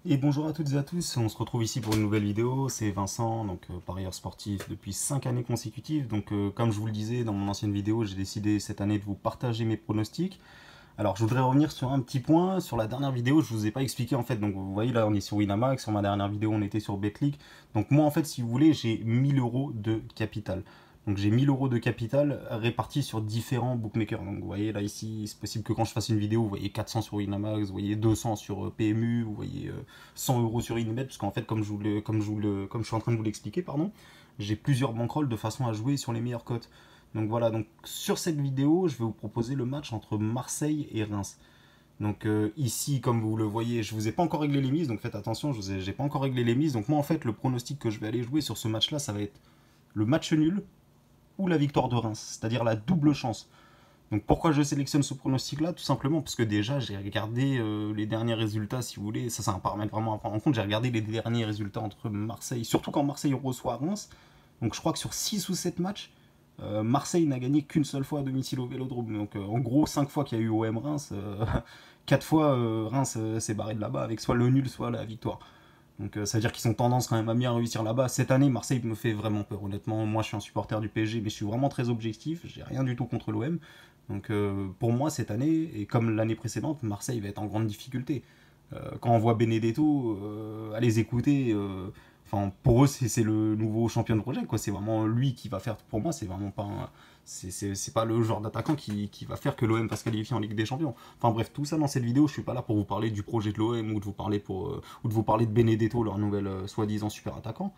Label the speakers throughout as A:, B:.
A: Et bonjour à toutes et à tous, on se retrouve ici pour une nouvelle vidéo, c'est Vincent, donc parieur sportif depuis 5 années consécutives. Donc comme je vous le disais dans mon ancienne vidéo, j'ai décidé cette année de vous partager mes pronostics. Alors je voudrais revenir sur un petit point, sur la dernière vidéo, je vous ai pas expliqué en fait, donc vous voyez là on est sur Winamax, sur ma dernière vidéo on était sur Betclic. Donc moi en fait si vous voulez j'ai 1000 euros de capital. Donc j'ai 1000 euros de capital répartis sur différents bookmakers. Donc vous voyez là ici, c'est possible que quand je fasse une vidéo, vous voyez 400 sur Winamax, vous voyez 200 sur PMU, vous voyez 100 euros sur Inbet, parce qu'en fait comme je suis en train de vous l'expliquer, pardon, j'ai plusieurs bankrolls de façon à jouer sur les meilleures cotes. Donc voilà, donc sur cette vidéo, je vais vous proposer le match entre Marseille et Reims. Donc ici, comme vous le voyez, je vous ai pas encore réglé les mises, donc faites attention, j'ai pas encore réglé les mises. Donc moi en fait, le pronostic que je vais aller jouer sur ce match-là, ça va être le match nul ou la victoire de Reims, c'est-à-dire la double chance. Donc pourquoi je sélectionne ce pronostic-là? Tout simplement parce que déjà j'ai regardé les derniers résultats, si vous voulez, ça c'est un paramètre vraiment à prendre en compte, j'ai regardé les derniers résultats entre Marseille, surtout quand Marseille reçoit Reims. Donc je crois que sur 6 ou 7 matchs, Marseille n'a gagné qu'une seule fois à domicile au Vélodrome. Donc en gros, 5 fois qu'il y a eu OM Reims, 4 fois Reims s'est barré de là-bas avec soit le nul, soit la victoire. Donc ça veut dire qu'ils ont tendance quand même à bien réussir là-bas. Cette année, Marseille me fait vraiment peur, honnêtement. Moi, je suis un supporter du PSG, mais je suis vraiment très objectif. J'ai rien du tout contre l'OM. Donc pour moi, cette année, et comme l'année précédente, Marseille va être en grande difficulté. Quand on voit Benedetto, à les écouter, pour eux, c'est le nouveau champion de projet. C'est vraiment lui qui va faire. Pour moi, c'est vraiment pas c'est pas le genre d'attaquant qui va faire que l'OM va se qualifier en Ligue des Champions. Enfin bref, tout ça dans cette vidéo, je suis pas là pour vous parler du projet de l'OM ou de vous parler de Benedetto, leur nouvel soi-disant super attaquant.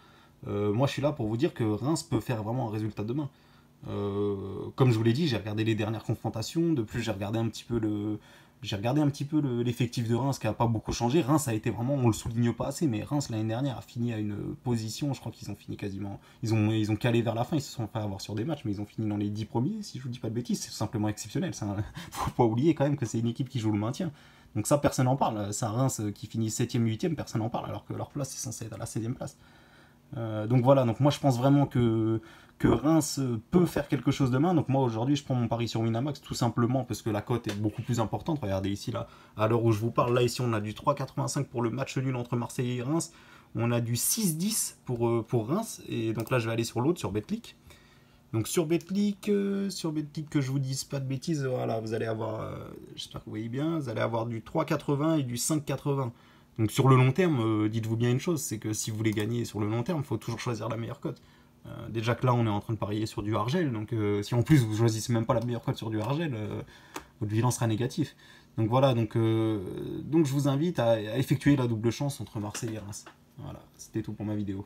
A: Moi, je suis là pour vous dire que Reims peut faire vraiment un résultat demain. Comme je vous l'ai dit, j'ai regardé les dernières confrontations. De plus, j'ai regardé un petit peu l'effectif de Reims qui n'a pas beaucoup changé. Reims a été vraiment, on le souligne pas assez, mais Reims l'année dernière a fini à une position, je crois qu'ils ont fini quasiment, ils ont calé vers la fin, ils se sont fait avoir sur des matchs, mais ils ont fini dans les 10 premiers, si je vous dis pas de bêtises, c'est tout simplement exceptionnel. Faut pas oublier quand même que c'est une équipe qui joue le maintien. Donc ça, personne n'en parle. Ça, Reims qui finit 7ème, 8ème, personne n'en parle, alors que leur place est censée être à la 16ème place. Donc voilà, donc moi je pense vraiment que Reims peut faire quelque chose demain. Donc moi aujourd'hui je prends mon pari sur Winamax tout simplement parce que la cote est beaucoup plus importante. Regardez ici là, à l'heure où je vous parle, là ici on a du 3,85 pour le match nul entre Marseille et Reims. On a du 6,10 pour Reims. Et donc là je vais aller sur l'autre, sur Betclic. Donc sur Betclic que je vous dise pas de bêtises, voilà, vous allez avoir, j'espère que vous voyez bien, vous allez avoir du 3,80 et du 5,80. Donc sur le long terme, dites-vous bien une chose, c'est que si vous voulez gagner sur le long terme, il faut toujours choisir la meilleure cote. Déjà que là, on est en train de parier sur du Argel, donc si en plus vous choisissez même pas la meilleure cote sur du Argel, votre bilan sera négatif. Donc voilà, donc je vous invite à effectuer la double chance entre Marseille et Reims. Voilà, c'était tout pour ma vidéo.